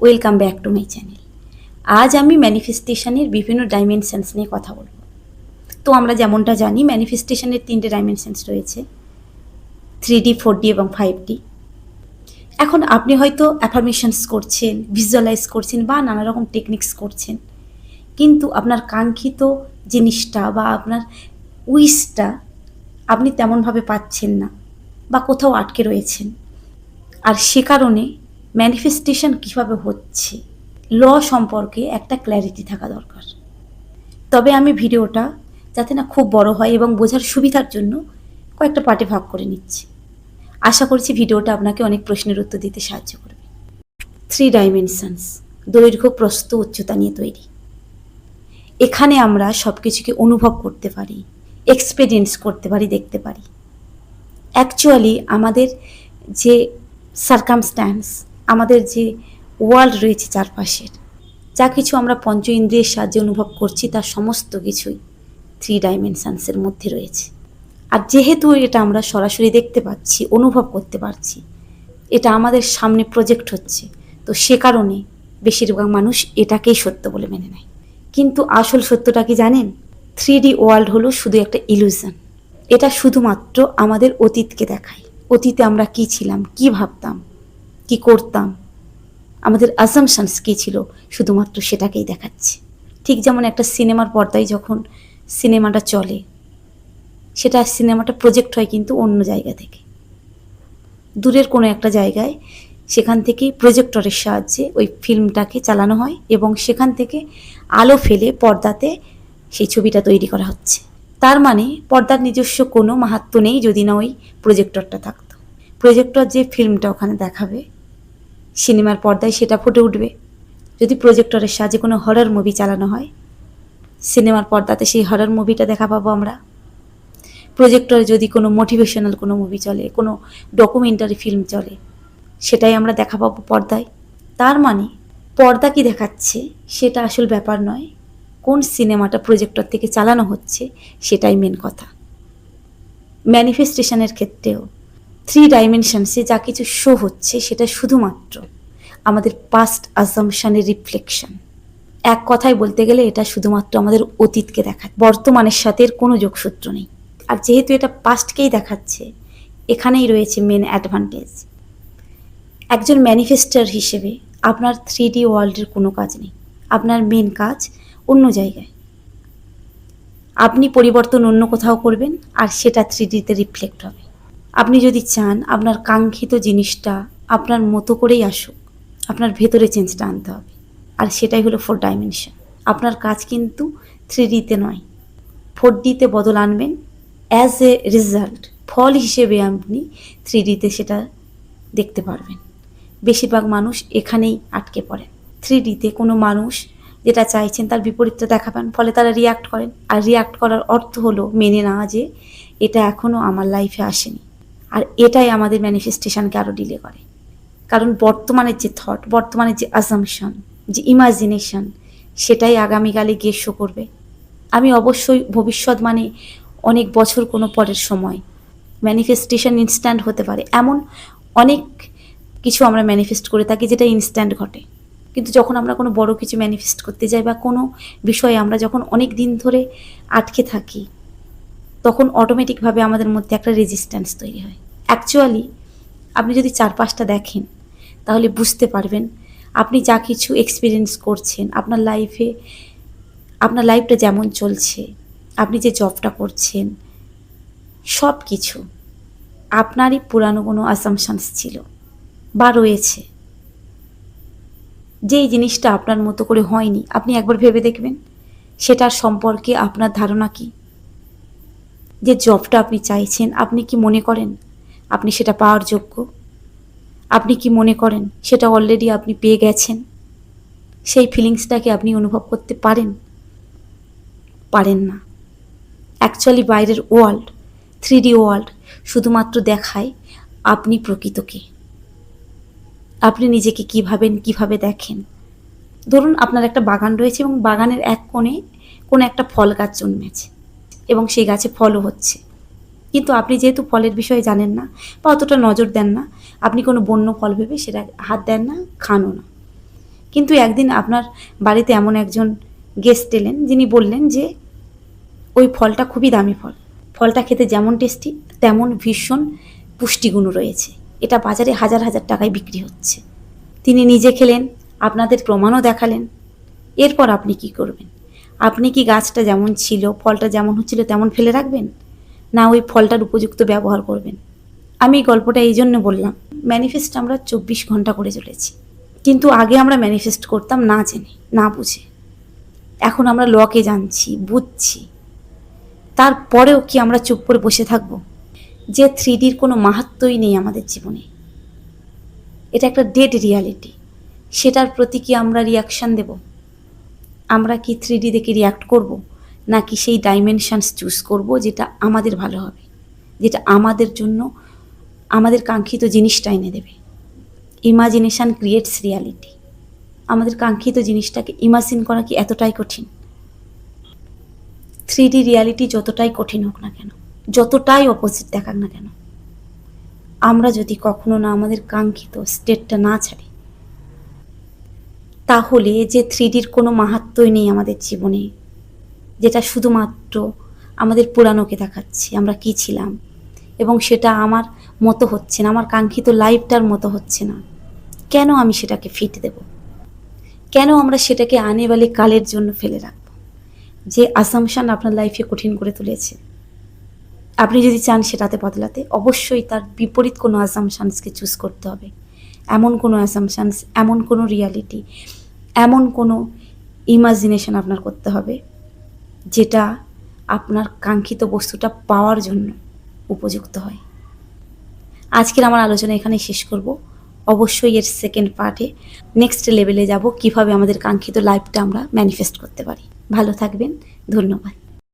Welcome back to my channel. আজ আমি ম্যানিফেস্টেশনের বিভিন্ন ডাইমেনশনস নিয়ে কথা বলবো। তো আমরা যেমনটা জানি ম্যানিফেস্টেশনের 3টে ডাইমেনশনস রয়েছে, 3D, 4D এবং 5D। এখন আপনি হয়তো অ্যাফার্মেশনস করছেন, ভিজুয়ালাইজ করছেন বা নানা রকম টেকনিক্স করছেন, কিন্তু আপনার কাঙ্ক্ষিত জিনিসটা বা আপনার উইশটা আপনি তেমনভাবে পাচ্ছেন না বা কোথাও আটকে রয়েছেন। আর সে কারণে ম্যানিফেস্টেশন কীভাবে হচ্ছে ল সম্পর্কে একটা ক্ল্যারিটি থাকা দরকার। তবে আমি ভিডিওটা যাতে না খুব বড় হয় এবং বোঝার সুবিধার জন্য কয়েকটা পার্টে ভাগ করে নিচ্ছি। আশা করছি ভিডিওটা আপনাকে অনেক প্রশ্নের উত্তর দিতে সাহায্য করবে। 3 ডাইমেনশনস, দৈর্ঘ্য, প্রস্থ, উচ্চতা নিয়ে তৈরি। এখানে আমরা সব কিছুকে অনুভব করতে পারি, এক্সপেরিয়েন্স করতে পারি, দেখতে পারি। অ্যাকচুয়ালি আমাদের যে সার্কামস্ট্যান্স, আমাদের যে ওয়ার্ল্ড রয়েছে চারপাশের, যা কিছু আমরা পঞ্চ ইন্দ্রিয়ের সাহায্যে অনুভব করছি তার সমস্ত কিছুই 3 ডাইমেনশনসের মধ্যে রয়েছে। আর যেহেতু এটা আমরা সরাসরি দেখতে পাচ্ছি, অনুভব করতে পারছি, এটা আমাদের সামনে প্রজেক্ট হচ্ছে, তো সে কারণে বেশিরভাগ মানুষ এটাকেই সত্য বলে মেনে নেয়। কিন্তু আসল সত্যটা কি জানেন? 3D ওয়ার্ল্ড হলো শুধু একটা ইলুশন। এটা শুধুমাত্র আমাদের অতীতকে দেখায়। অতীতে আমরা কি ছিলাম, কি ভাবতাম, কি করতাম, আমাদের অ্যাসাম্পশনস কী ছিল, শুধুমাত্র সেটাকেই দেখাচ্ছে। ঠিক যেমন একটা সিনেমার পর্দায় যখন সিনেমাটা চলে, সেটা সিনেমাটা প্রজেক্ট হয় কিন্তু অন্য জায়গা থেকে, দূরের কোনো একটা জায়গায়, সেখান থেকেই প্রজেক্টরের সাহায্যে ওই ফিল্মটাকে চালানো হয় এবং সেখান থেকে আলো ফেলে পর্দাতে সেই ছবিটা তৈরি করা হচ্ছে। তার মানে পর্দার নিজস্ব কোনো মাহাত্ম্য নেই যদি না ওই প্রজেক্টরটা থাকতো। প্রজেক্টর যে ফিল্মটা ওখানে দেখাবে সিনেমার পর্দায় সেটা ফুটে উঠবে। যদি প্রজেক্টরের সাহায্যে কোনো হরর মুভি চালানো হয়, সিনেমার পর্দাতে সেই হরর মুভিটা দেখা পাবো আমরা। প্রজেক্টরে যদি কোনো মোটিভেশনাল কোনো মুভি চলে, কোনো ডকুমেন্টারি ফিল্ম চলে, সেটাই আমরা দেখা পাবো পর্দায়। তার মানে পর্দা কি দেখাচ্ছে সেটা আসল ব্যাপার নয়, কোন সিনেমাটা প্রজেক্টর থেকে চালানো হচ্ছে সেটাই মেন কথা। ম্যানিফেস্টেশনের ক্ষেত্রেও 3 ডাইমেনশনসে যা কিছু শো হচ্ছে সেটা শুধুমাত্র আমাদের পাস্ট অ্যাসাম্পশনের রিফ্লেকশন। এক কথায় বলতে গেলে এটা শুধুমাত্র আমাদের অতীতকে দেখায়, বর্তমানের সাথে এর কোনো যোগসূত্র নেই। আর যেহেতু এটা পাস্টকেই দেখাচ্ছে, এখানেই রয়েছে মেন অ্যাডভান্টেজ। একজন ম্যানিফেস্টার হিসেবে আপনার 3D ওয়ার্ল্ডের কোনো কাজ নেই, আপনার মেন কাজ অন্য জায়গায়। আপনি পরিবর্তন অন্য কোথাও করবেন আর সেটা 3Dতে রিফ্লেক্ট হবে। আপনি যদি চান আপনার কাঙ্ক্ষিত জিনিসটা আপনার মতো করেই আসুক, আপনার ভেতরে চেঞ্জটা আনতে হবে, আর সেটাই হলো 4 ডাইমেনশন। আপনার কাজ কিন্তু 3Dতে নয়, 4Dতে বদল আনবেন। অ্যাজ এ রেজাল্ট, ফল হিসেবে আপনি 3Dতে সেটা দেখতে পারবেন। বেশিরভাগ মানুষ এখানেই আটকে পড়েন। 3Dতে কোনো মানুষ যেটা চাইছেন তার বিপরীতটা দেখাবেন, ফলে তারা রিয়াক্ট করেন। আর রিয়াক্ট করার অর্থ হলো মেনে নেওয়া যে এটা এখনও আমার লাইফে আসেনি। আর এটাই আমাদের ম্যানিফেস্টেশনকে আরও ডিলে করে। কারণ বর্তমানের যে থট, বর্তমানের যে অ্যাসাম্পশন, যে ইমাজিনেশন, সেটাই আগামীকালে গিয়ে শো করবে। আমি অবশ্যই ভবিষ্যৎ মানে অনেক বছর কোনো পরের সময়, ম্যানিফেস্টেশন ইনস্ট্যান্ট হতে পারে, এমন অনেক কিছু আমরা ম্যানিফেস্ট করে থাকি যেটা ইনস্ট্যান্ট ঘটে। কিন্তু যখন আমরা কোনো বড় কিছু ম্যানিফেস্ট করতে যাই বা কোনো বিষয়ে আমরা যখন অনেক দিন ধরে আটকে থাকি, তখন অটোমেটিকভাবে আমাদের মধ্যে একটা রেজিস্ট্যান্স তৈরি হয়। অ্যাকচুয়ালি আপনি যদি চারপাশটা দেখেন তাহলে বুঝতে পারবেন আপনি যা কিছু এক্সপিরিয়েন্স করছেন আপনার লাইফে, আপনার লাইফটা যেমন চলছে, আপনি যে জবটা করছেন, সব কিছু আপনারই পুরানো কোনো অ্যাসাম্পশনস ছিল বা রয়েছে। যেই জিনিসটা আপনার মতো করে হয়নি, আপনি একবার ভেবে দেখবেন সেটার সম্পর্কে আপনার ধারণা কী। যে জবটা আপনি চাইছেন, আপনি কি মনে করেন আপনি সেটা পাওয়ার যোগ্য? আপনি কি মনে করেন সেটা অলরেডি আপনি পেয়ে গেছেন? সেই ফিলিংসটাকে আপনি অনুভব করতে পারেন? পারেন না। অ্যাকচুয়ালি বাইরের ওয়ার্ল্ড, 3D ওয়ার্ল্ড শুধুমাত্র দেখায় আপনি প্রকৃতকে, আপনি নিজেকে কী ভাবেন, কীভাবে দেখেন। ধরুন আপনার একটা বাগান রয়েছে এবং বাগানের এক কোণে কোনো একটা ফল গাছ জন্মেছে এবং সেই গাছে ফলও হচ্ছে, কিন্তু আপনি যেহেতু ফলের বিষয়ে জানেন না বা অতটা নজর দেন না, আপনি কোনো বন্য ফল ভেবে সেটা হাত দেন না, খানও না। কিন্তু একদিন আপনার বাড়িতে এমন একজন গেস্ট এলেন যিনি বললেন যে ওই ফলটা খুবই দামি ফল, ফলটা খেতে যেমন টেস্টি তেমন ভীষণ পুষ্টিগুণ রয়েছে, এটা বাজারে হাজার হাজার টাকায় বিক্রি হচ্ছে। তিনি নিজে খেলেন, আপনাদের প্রমাণও দেখালেন। এরপর আপনি কি করবেন? আপনি কি গাছটা যেমন ছিল, ফলটা যেমন হচ্ছিল তেমন ফেলে রাখবেন, না ওই ফলটার উপযুক্ত ব্যবহার করবেন? আমি এই গল্পটা এই জন্য বললাম, ম্যানিফেস্ট আমরা 24 ঘন্টা করে চলেছি, কিন্তু আগে আমরা ম্যানিফেস্ট করতাম না জেনে, না বুঝে। এখন আমরা লকে জানছি, বুঝছি, তারপরেও কি আমরা চুপ করে বসে থাকবো? যে 3Dর কোনো মাহাত্ম্যই নেই আমাদের জীবনে, এটা একটা ডেড রিয়ালিটি, সেটার প্রতি কি আমরা রিয়াকশান দেব? আমরা কি 3D দেখে রিয়াক্ট করব, নাকি সেই ডাইমেনশনস চুজ করব যেটা আমাদের ভালো হবে, যেটা আমাদের জন্য আমাদের কাঙ্ক্ষিত জিনিসটা এনে দেবে? ইমাজিনেশান ক্রিয়েটস রিয়ালিটি। আমাদের কাঙ্ক্ষিত জিনিসটাকে ইমাজিন করা কি এতটাই কঠিন? 3D রিয়ালিটি যতটাই কঠিন হোক না কেন, যতটাই অপোজিট দেখাক না কেন, আমরা যদি কখনো না আমাদের কাঙ্ক্ষিত স্টেটটা না ছাড়ি, তাহলে যে 3Dর কোনো মাহাত্ম্যই নেই আমাদের জীবনে, যেটা শুধুমাত্র আমাদের পুরানোকে দেখাচ্ছে আমরা কী ছিলাম, এবং সেটা আমার মতো হচ্ছে না, আমার কাঙ্ক্ষিত লাইফটার মতো হচ্ছে না, কেন আমি সেটাকে ফিট দেব? কেন আমরা সেটাকে আনে বালে কালের জন্য ফেলে রাখব? যে আসামশান আপনার লাইফে কঠিন করে তুলেছে, আপনি যদি চান সেটাতে বদলাতে, অবশ্যই তার বিপরীত কোনো আসামশানসকে চুজ করতে হবে। এমন কোনো অ্যাসাম্পশনস, এমন কোনো রিয়ালিটি, এমন কোনো ইমাজিনেশন আপনার করতে হবে যেটা আপনার কাঙ্ক্ষিত বস্তুটা পাওয়ার জন্য উপযুক্ত হয়। আজকের আমার আলোচনা এখানেই শেষ করব। অবশ্যই এর সেকেন্ড পার্টে নেক্সট লেভেলে যাব, কিভাবে আমাদের কাঙ্ক্ষিত লাইফটা আমরা ম্যানিফেস্ট করতে পারি। ভালো থাকবেন, ধন্যবাদ।